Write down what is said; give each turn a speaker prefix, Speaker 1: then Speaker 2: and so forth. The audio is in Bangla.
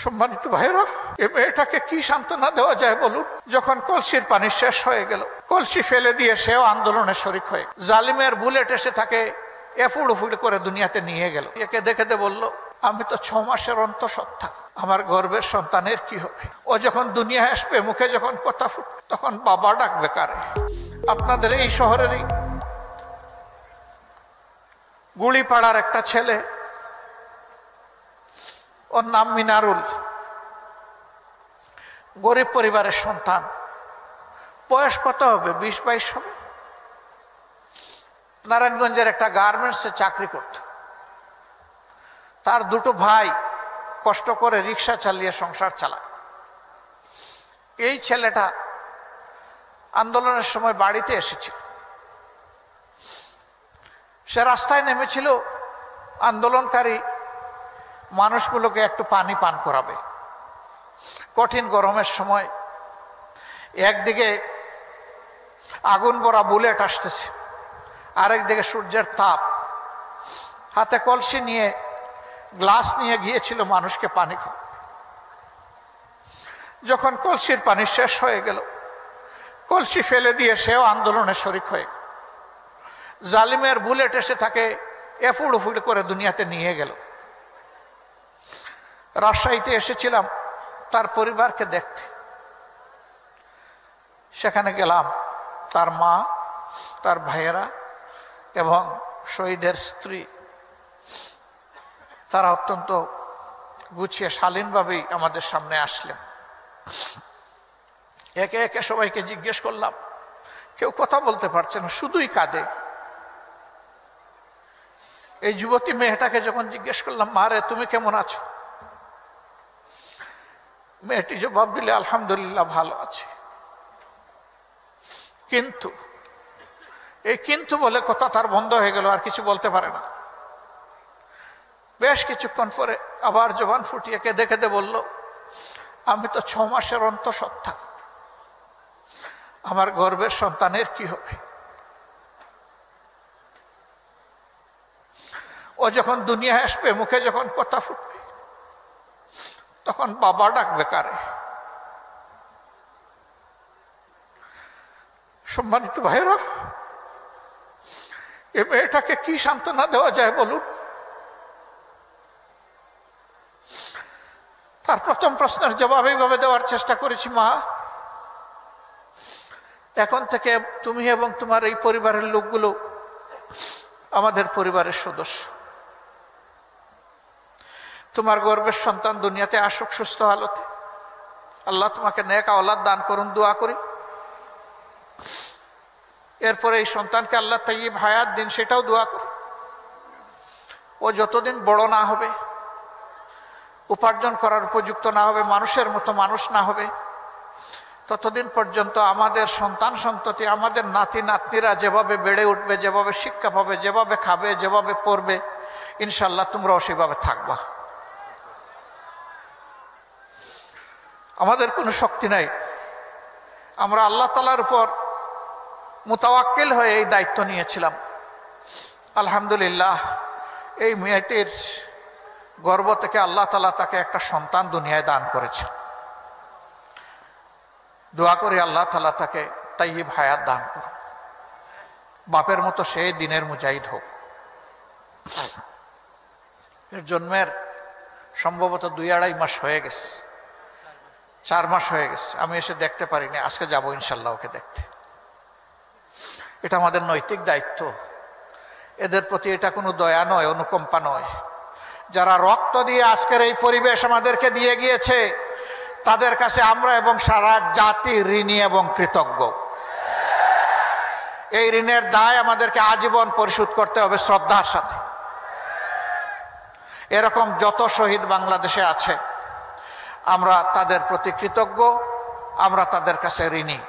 Speaker 1: সম্মানিত ভাইরা, এই মেয়েটাকে কি সান্ত্বনা দেওয়া যায় বলুন? যখন কলসির পানি শেষ হয়ে গেল, কলসি ফেলে দিয়ে সেও আন্দোলনে শরিক হয়ে জালিমের বুলেট এসে তাকে এফুড় উফুড় করে দুনিয়াতে নিয়ে গেল। একে দেখে বলল, আমি তো 6 মাসের অন্তঃসত্ত্বা, আমার গর্ভের সন্তানের কি হবে? ও যখন দুনিয়া আসবে, মুখে যখন কথা ফুটবে, তখন বাবা ডাকবে কারে? আপনাদের এই শহরেরই গুড়িপাড়ার একটা ছেলে, ওর নাম মিনারুল, গরিব পরিবারের সন্তান। বয়স কত হবে? 20-22 হবে। নারায়ণগঞ্জের একটা গার্মেন্টসে চাকরি করত। তার 2 ভাই কষ্ট করে রিক্সা চালিয়ে সংসার চালায়। এই ছেলেটা আন্দোলনের সময় বাড়িতে এসেছিল। সে রাস্তায় নেমেছিল আন্দোলনকারী মানুষগুলোকে একটু পানি পান করাবে। কঠিন গরমের সময় একদিকে আগুন ভরা বুলেট আসতেছে, আরেকদিকে সূর্যের তাপ। হাতে কলসি নিয়ে, গ্লাস নিয়ে গিয়েছিল মানুষকে পানি খাওয়া। যখন কলসির পানি শেষ হয়ে গেল, কলসি ফেলে দিয়ে সেও আন্দোলনে শরিক হয়ে গেল। জালিমের বুলেট এসে তাকে এফুড় উফুড় করে দুনিয়াতে নিয়ে গেল। রাজশাহীতে এসেছিলাম তার পরিবারকে দেখতে। সেখানে গেলাম, তার মা, তার ভাইয়েরা এবং শহীদের স্ত্রী, তারা অত্যন্ত গুছিয়ে শালীনভাবেই আমাদের সামনে আসলেন। একে একে সবাইকে জিজ্ঞেস করলাম, কেউ কথা বলতে পারছে না, শুধুই কাঁদে। এই যুবতী মেয়েটাকে যখন জিজ্ঞেস করলাম, মা রে তুমি কেমন আছো? মেয়েটি জবাব দিলে, আলহামদুলিল্লাহ ভালো আছে। কিন্তু এই কিন্তু বলে কথা তার বন্ধ হয়ে গেল, আর কিছু বলতে পারে না। বেশ কিছুক্ষণ পরে আবার জবান ফুটিয়ে কেঁদে কেঁদে বলল, আমি তো 6 মাসের অন্তঃসত্ত্বা, আমার গর্ভের সন্তানের কি হবে? ও যখন দুনিয়া আসবে, মুখে যখন কথা ফুটবে, তখন বাবা ডাকবে কারে? সম্মানিত ভাইরা, এই মেয়েটাকে কি সান্ত্বনা দেওয়া যায় বলুন? তার প্রথম প্রশ্নের জবাব এইভাবে দেওয়ার চেষ্টা করেছি, মা এখন থেকে তুমি এবং তোমার এই পরিবারের লোকগুলো আমাদের পরিবারের সদস্য। তোমার গর্ভের সন্তান দুনিয়াতে আসুক সুস্থ হালতে, আল্লাহ তোমাকে নেক আওলাদ দান করুন, দোয়া করি। এরপরে এই সন্তানকে আল্লাহ তাইয়্যিব হায়াত দিন, সেটাও দোয়া করি। ও যতদিন বড় না হবে, উপার্জন করার উপযুক্ত না হবে, মানুষের মতো মানুষ না হবে, ততদিন পর্যন্ত আমাদের সন্তান সন্ততি, আমাদের নাতি নাতনিরা যেভাবে বেড়ে উঠবে, যেভাবে শিক্ষা পাবে, যেভাবে খাবে, যেভাবে পড়বে, ইনশাল্লাহ তোমরাও সেভাবে থাকবা। আমাদের কোনো শক্তি নাই, আমরা আল্লাহ তাআলার উপর মুতাওয়াক্কিল হয়ে এই দায়িত্ব নিয়েছিলাম। আলহামদুলিল্লাহ, এই মেয়েটির গর্ভ থেকে আল্লাহ তাআলা তাকে একটা সন্তান দুনিয়ায় দান করেছে। দোয়া করি আল্লাহ তাআলা তাকে তাইয়্যিব হায়াত দান করুন, বাপের মতো সে দিনের মুজাহিদ হোক। এর জন্মের সম্ভবত 2-2.5 মাস হয়ে গেছে, 4 মাস হয়ে গেছে। আমি এসে দেখতে পারিনি, আজকে যাবো ইনশাল্লাহ ওকে দেখতে। এটা আমাদের নৈতিক দায়িত্ব। এদের প্রতি এটা কোনো দয়া নয়, অনুকম্পা নয়। যারা রক্ত দিয়ে আজকের এই পরিবেশ আমাদেরকে দিয়ে গিয়েছে, তাদের কাছে আমরা এবং সারা জাতি ঋণী এবং কৃতজ্ঞ। এই ঋণের দায় আমাদেরকে আজীবন পরিশোধ করতে হবে শ্রদ্ধার সাথে। এরকম যত শহীদ বাংলাদেশে আছে, আমরা তাদের প্রতি কৃতজ্ঞ, আমরা তাদের কাছে ঋণী।